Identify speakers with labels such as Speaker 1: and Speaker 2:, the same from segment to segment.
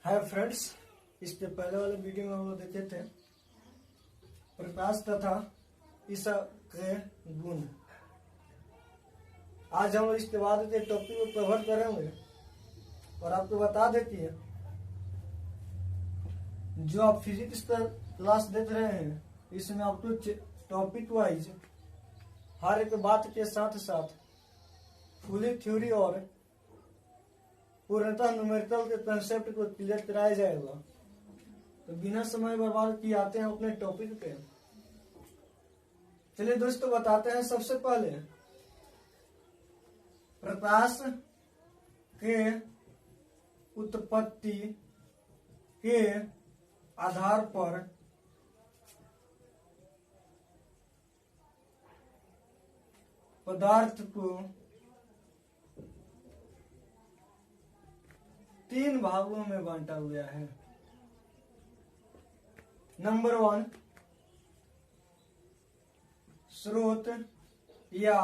Speaker 1: Hi friends, इसके पहले वाले वीडियो में हम लोग देखे थे प्रकाश तथा ईसा के गुण। आज हम इसके बाद के टॉपिक को कवर करेंगे और आपको बता देती है जो आप फिजिक्स का क्लास देख रहे हैं इसमें आपको टॉपिक वाइज हर एक बात के साथ साथ फुली थ्योरी और पूर्णतः न्यूमेरिकल के कंसेप्ट को क्लियर कराया जाएगा। तो बिना समय बर्बाद किए आते हैं अपने टॉपिक पे। चलिए दोस्तों, बताते हैं सबसे पहले प्रकाश के उत्पत्ति के आधार पर पदार्थ को 3 भागों में बांटा गया है। नंबर 1, स्रोत या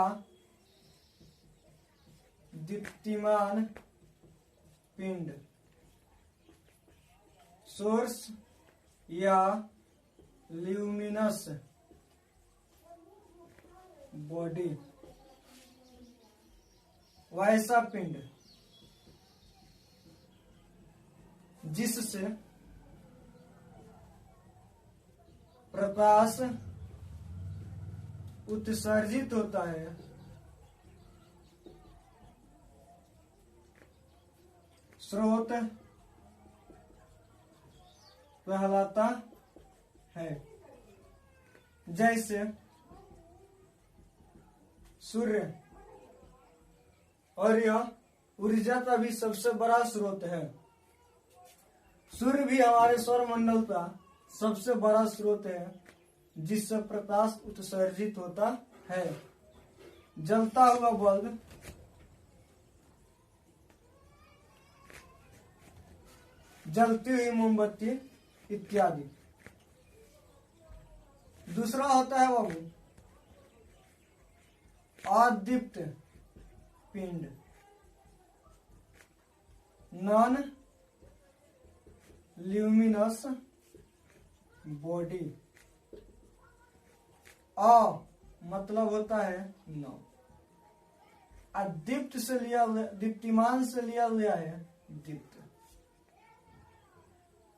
Speaker 1: दीप्तिमान पिंड, सोर्स या ल्यूमिनस बॉडी, वैसा पिंड जिससे प्रकाश उत्सर्जित होता है, स्रोत कहलाता है। जैसे सूर्य, और यह ऊर्जा का भी सबसे बड़ा स्रोत है। सूर्य भी हमारे सौरमंडल का सबसे बड़ा स्रोत है जिससे प्रकाश उत्सर्जित होता है। जलता हुआ बल्ब, जलती हुई मोमबत्ती इत्यादि। दूसरा होता है बाबू अदीप्त पिंड, नॉन ल्यूमिनस बॉडी। मतलब होता है नौ। दीप्त से लिया, दीप्तिमान से लिया गया है दीप्त।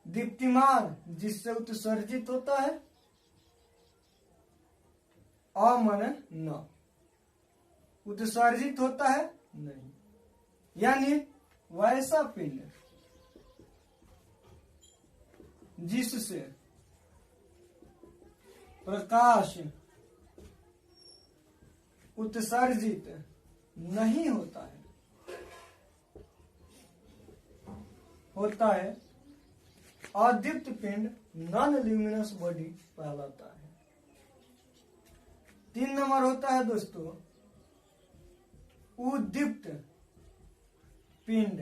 Speaker 1: दीप्तिमान जिससे उत्सर्जित होता है, मन न उत्सर्जित होता है नहीं, यानी वैसा पिंड जिससे प्रकाश उत्सर्जित नहीं होता है अदीप्त पिंड, नॉन ल्यूमिनस बॉडी कहलाता है। 3 नंबर होता है दोस्तों उद्दीप्त पिंड,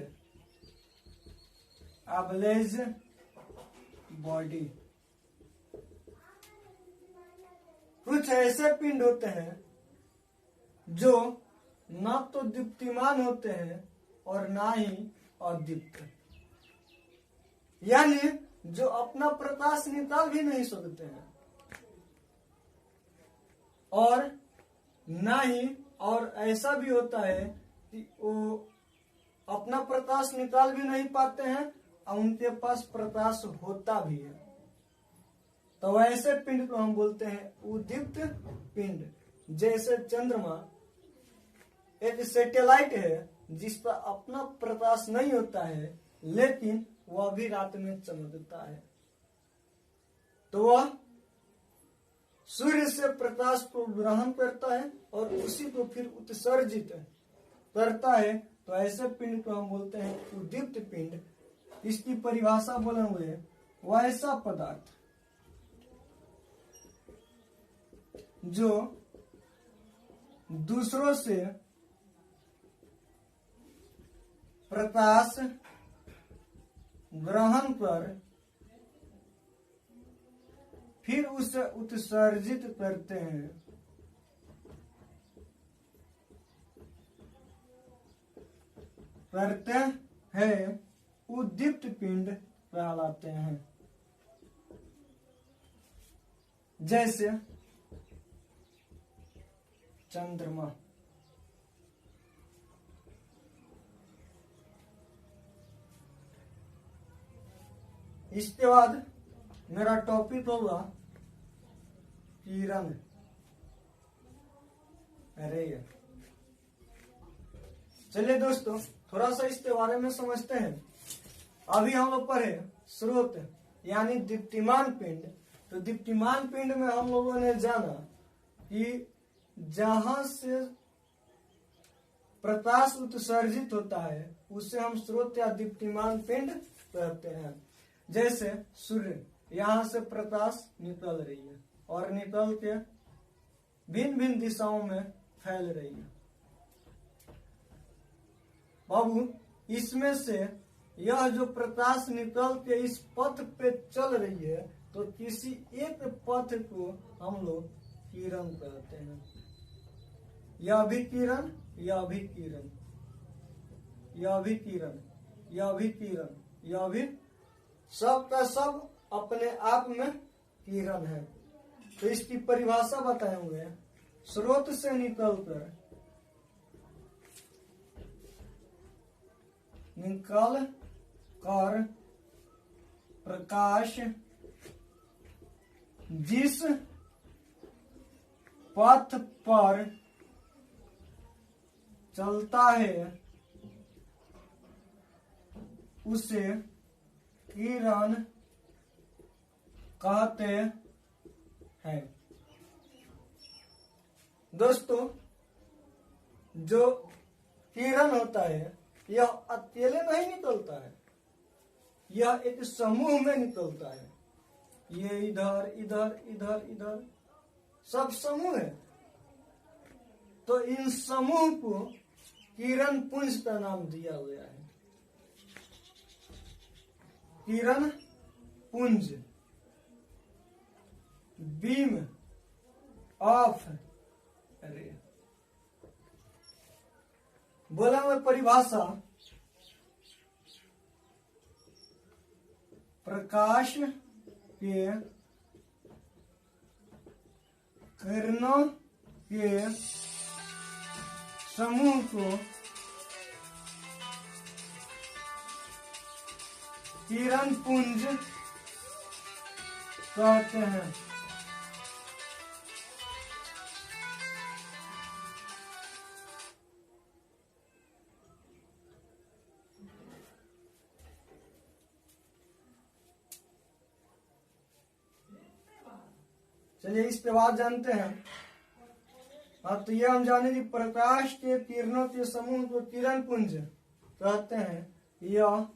Speaker 1: अब्लेज बॉडी। कुछ ऐसे पिंड होते हैं जो ना तो दीप्तिमान होते हैं और ना ही अदीप्त, यानी जो अपना प्रकाश निकाल भी नहीं सकते हैं और ना ही, और ऐसा भी होता है कि वो अपना प्रकाश निकाल भी नहीं पाते हैं और उनके पास प्रकाश होता भी है। तो ऐसे पिंड को हम बोलते हैं उद्दीप्त पिंड। जैसे चंद्रमा एक सैटेलाइट है जिस पर अपना प्रकाश नहीं होता है लेकिन वह भी रात में चमकता है, तो वह सूर्य से प्रकाश को ग्रहण करता है और उसी को फिर उत्सर्जित करता है। तो ऐसे पिंड को हम बोलते हैं उद्दीप्त पिंड। इसकी परिभाषा बोलेंगे वैसा पदार्थ जो दूसरों से प्रकाश ग्रहण कर फिर उसे उत्सर्जित करते हैं। हैं उद्दीप्त पिंड कहलाते हैं। जैसे चंद्रमा। इसके बाद मेरा टॉपिक होगा किरण। अरे चलिए दोस्तों, थोड़ा सा इसके बारे में समझते हैं। अभी हम लोग पढ़े स्रोत यानी दीप्तिमान पिंड। तो दीप्तिमान पिंड में हम लोगों ने जाना कि जहां से प्रकाश उत्सर्जित होता है उसे हम स्रोत या दीप्तिमान पिंड कहते हैं। जैसे सूर्य, यहाँ से प्रकाश निकल रही है और निकल के भिन्न भिन्न दिशाओं में फैल रही है। बाबू, इसमें से यह जो प्रकाश निकल के इस पथ पे चल रही है, तो किसी एक पथ को हम लोग किरण कहते हैं। यह भी किरण, यह भी किरण, यह भी किरण, यह भी किरण, यह भी, सब का सब अपने आप में किरण है। तो इसकी परिभाषा बताएंगे। स्रोत से निकल कर प्रकाश जिस पथ पर चलता है उसे किरण कहते हैं। दोस्तों, जो किरण होता है यह अकेले नहीं निकलता है, यह एक समूह में निकलता है। ये इधर इधर इधर इधर सब समूह है। तो इन समूह को किरण पुंज का नाम दिया गया है। किरण पुंज, बीम ऑफ, अरे बोला मैं परिभाषा, प्रकाश के किरणों के समूह को किरण पुंज कहते हैं। चलिए इस पे बात जानते हैं। हाँ, तो ये हम जाने कि प्रकाश के किरणों के समूह को किरण पुंज कहते हैं। यह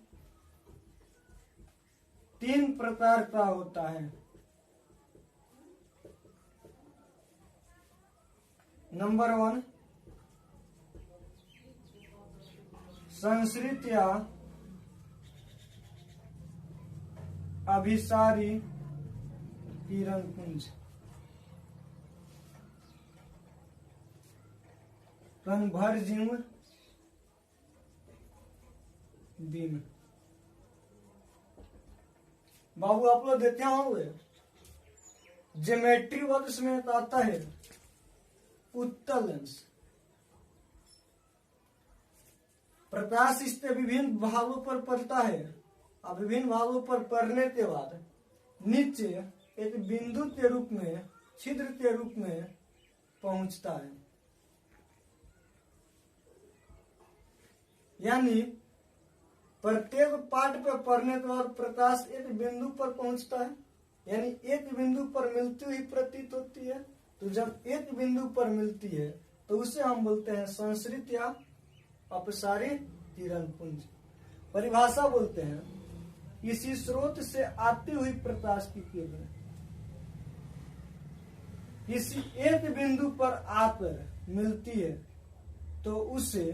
Speaker 1: 3 प्रकार का होता है। नंबर 1, संश्रित या अभिसारी किरण पुंज। Converging beam. बाबू, आप लोग देखे होंगे ज्योमेट्री वर्क्स में आता है उत्तल लेंस। प्रकाश इस पे विभिन्न भागों पर पड़ता है और विभिन्न भागों पर पड़ने के बाद नीचे एक बिंदु के रूप में, छिद्र के रूप में पहुंचता है। यानी प्रत्येक पार्ट पे पढ़ने के बाद प्रकाश एक बिंदु पर पहुंचता है, यानी एक बिंदु पर मिलती हुई प्रतीत होती है। तो जब एक बिंदु पर मिलती है तो उसे हम बोलते हैं संश्रित या अपसारी किरण पुंज। परिभाषा बोलते हैं, किसी स्रोत से आती हुई प्रकाश की किरण किसी एक बिंदु पर आकर मिलती है तो उसे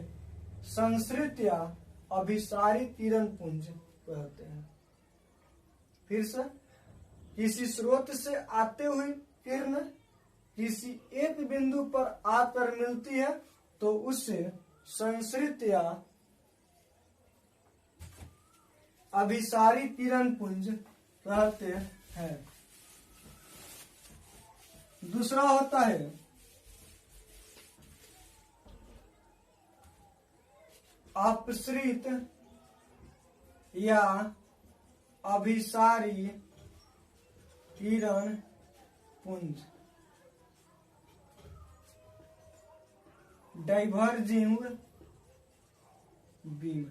Speaker 1: संश्रित या अभिसारी किरण पुंज कहते हैं। फिर से, किसी स्रोत से आते हुई किरण किसी एक बिंदु पर आकर मिलती है तो उसे संश्रित या अभिसारी किरण पुंज कहते हैं। दूसरा होता है अपसृत या अभिसारी किरण पुंज, डाइवर्जिंग बीम।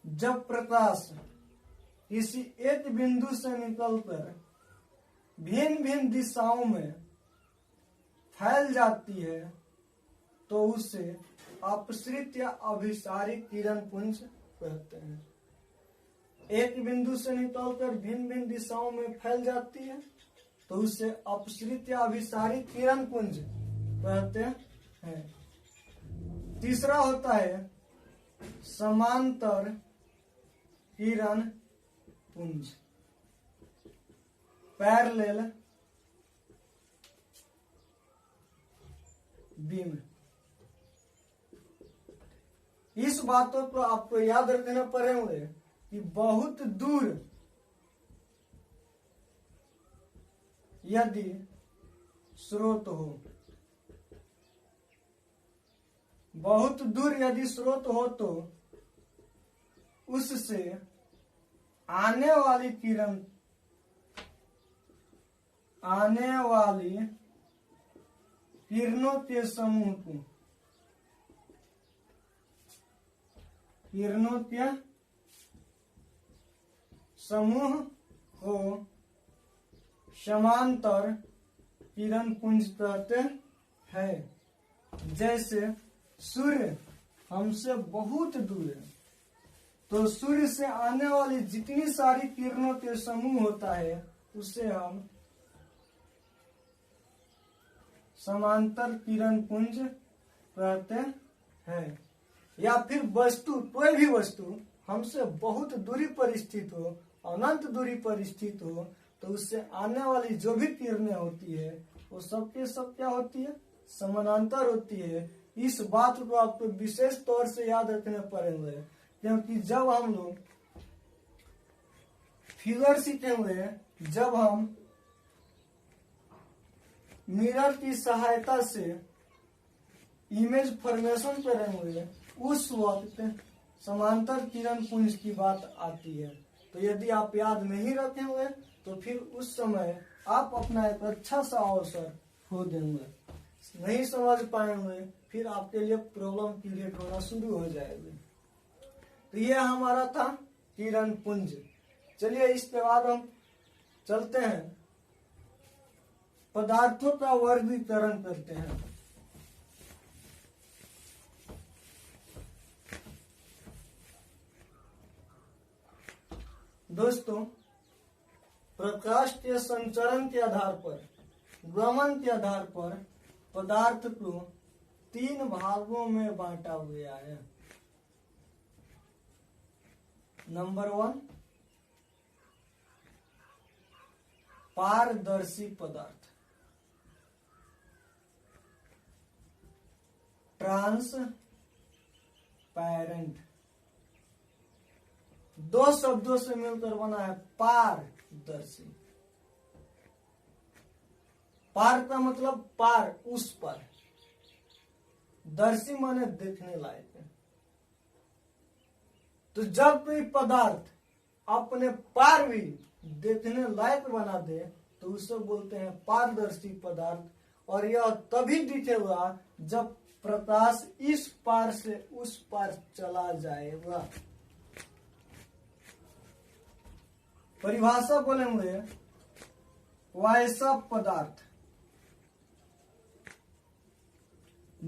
Speaker 1: जब प्रकाश किसी एक बिंदु से निकलकर भिन्न भिन्न दिशाओं में फैल जाती है तो उसे अपसृत या अभिसारी किरण पुंज कहते हैं। एक बिंदु से निकलकर भिन्न भिन्न दिशाओं में फैल जाती है तो उसे अपसृत या अभिसारी किरण पुंज कहते हैं। तीसरा होता है समांतर किरण पुंज, पैरेलल बीम। इस बातों को आपको याद रखना पड़ेंगे कि बहुत दूर यदि स्रोत हो, बहुत दूर यदि स्रोत हो तो उससे आने वाली किरण, आने वाली किरणों के समूह को, किरणों के समूह को समांतर किरण पुंज कहते हैं। जैसे सूर्य हमसे बहुत दूर है तो सूर्य से आने वाली जितनी सारी किरणों के समूह होता है उसे हम समांतर किरण पुंज कहते हैं। या फिर वस्तु, कोई भी वस्तु हमसे बहुत दूरी पर स्थित हो, अनंत दूरी पर स्थित हो तो उससे आने वाली जो भी किरणें होती है वो सबके सब क्या होती है, समानांतर होती है। इस बात को आपको विशेष तौर से याद रखने पड़ेंगे क्योंकि जब हम लोग फिगर सीखेंगे, जब हम मिरर की सहायता से इमेज फॉर्मेशन करेंगे उस वक्त समांतर किरण पुंज की बात आती है। तो यदि आप याद नहीं रखेंगे तो फिर उस समय आप अपना एक अच्छा सा अवसर खो देंगे, नहीं समझ पाएंगे, फिर आपके लिए प्रॉब्लम क्रिएट होना शुरू हो जाएगी। तो ये हमारा था किरण पुंज। चलिए इसके बाद हम चलते हैं, पदार्थों का वर्गीकरण करते हैं। दोस्तों, प्रकाश के संचरण के आधार पर, गमन के आधार पर पदार्थ को 3 भागों में बांटा गया है। नंबर 1, पारदर्शी पदार्थ, ट्रांसपैरेंट। 2 शब्दों से मिलकर बना है पारदर्शी। पार का मतलब पार, उस पर, दर्शी माने देखने लायक है। तो जब कोई पदार्थ अपने पार भी देखने लायक बना दे तो उसे बोलते हैं पारदर्शी पदार्थ। और यह तभी दिखेगा जब प्रकाश इस पार से उस पार चला जाएगा। परिभाषा बोलेंगे, वैसा पदार्थ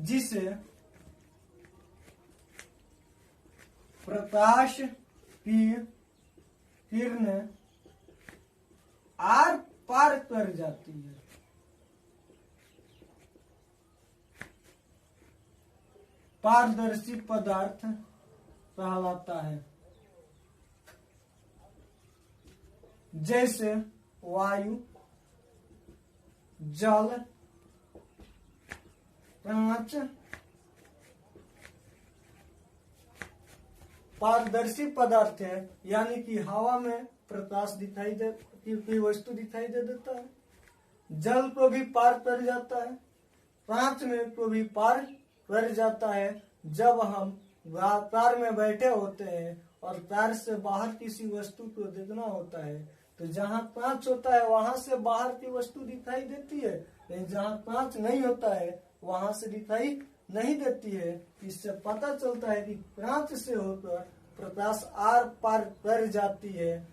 Speaker 1: जिसे प्रकाश की किरणें आर पार कर जाती है, पारदर्शी पदार्थ कहलाता है। जैसे वायु, जल, कांच पारदर्शी पदार्थ है, यानी कि हवा में प्रकाश दिखाई दे कोई वस्तु दिखाई दे देता है, जल को भी पार कर जाता है, कांच में को भी पार कर जाता है। जब हम कार में बैठे होते हैं और कार से बाहर किसी वस्तु को देखना होता है तो जहाँ कांच होता है वहां से बाहर की वस्तु दिखाई देती है, लेकिन जहाँ कांच नहीं होता है वहां से दिखाई नहीं देती है। इससे पता चलता है कि कांच से होकर प्रकाश आर पार कर जाती है।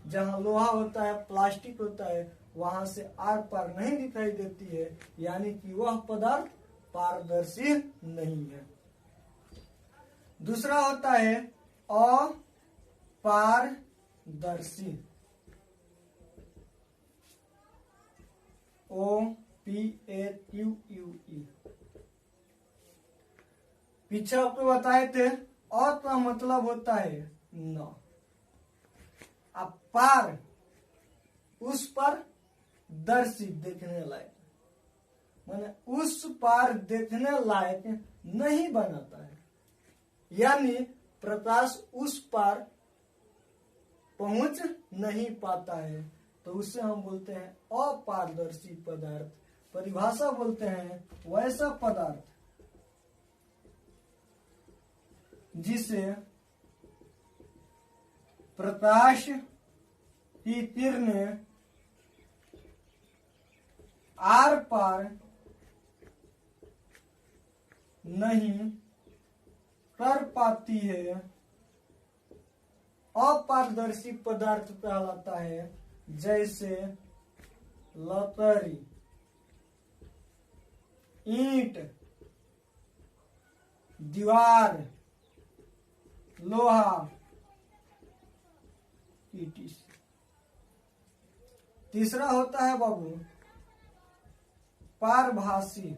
Speaker 1: जहाँ लोहा होता है, प्लास्टिक होता है, वहां से आर पार नहीं दिखाई देती है, यानी कि वह पदार्थ पारदर्शी नहीं है। दूसरा होता है अपारदर्शी, OPAQUE। पीछे आपको बताए थे अ का मतलब होता है न, अब पार उस पर, दर्शी देखने लायक, माने उस पार देखने लायक नहीं बनाता है, यानी प्रकाश उस पार पहुंच नहीं पाता है, तो उससे हम बोलते हैं अपारदर्शी पदार्थ। परिभाषा बोलते हैं वैसा पदार्थ जिसे प्रकाश की किरणें आर पार नहीं कर पाती है, अपारदर्शी पदार्थ कहलाता है। जैसे लकड़ी, ईंट, दीवार, लोहा, etc। तीसरा होता है बाबू पारभासी।